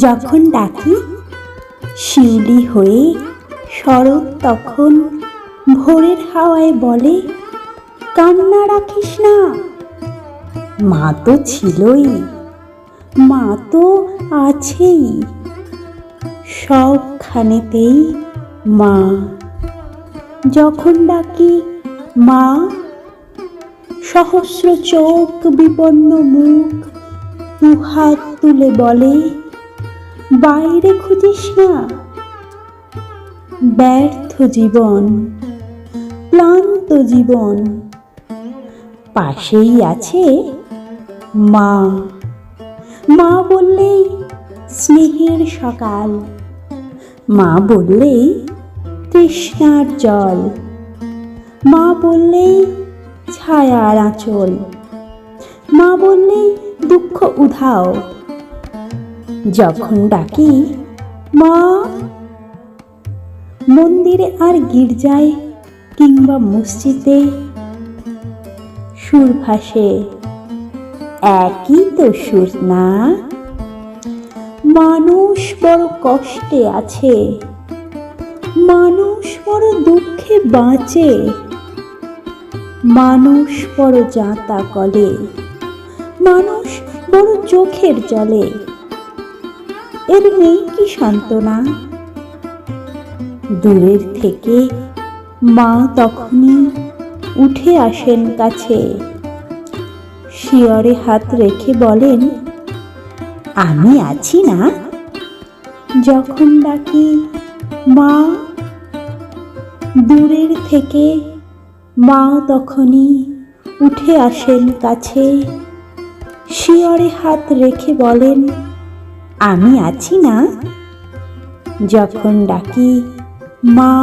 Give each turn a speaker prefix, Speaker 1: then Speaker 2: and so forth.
Speaker 1: যখন ডাকি শিউলি হয়ে শরৎ তখন ভোরের হাওয়ায় বলে, কান্না রাখিস না, মা তো ছিলই, মা তো আছেই, সবখানেতেই মা। যখন ডাকি মা, সহস্র চোখ বিপন্ন মুখ দুহাত তুলে বলে, বাইরে খুঁজিস না, ব্যর্থ জীবন, ক্লান্ত জীবন, পাশেই আছে মা। মা বললেই স্নেহের সকাল, মা বললেই তৃষ্ণার জল, মা বললেই ছায়ার আঁচল, মা বললেই দুঃখ উধাও। যখন ডাকি মা, মন্দিরে আর গির্জায় কিংবা মসজিদে সুর ভাসে, একই তো সুর না? মানুষ বড় কষ্টে আছে, মানুষ বড় দুঃখে বাঁচে, মানুষ বড় যাঁতা কলে, মানুষ বড় চোখের জলে, এর নেই কি সান্ত্বনা? দূরের থেকে মা তখনই উঠে আসেন কাছে, শিয়রে হাত রেখে বলেন, আমি আছি না? যখন ডাকি মা, দূরের থেকে মা তখনই উঠে আসেন কাছে, শিয়রে হাত রেখে বলেন, আমি আছি না? যখন ডাকি মা।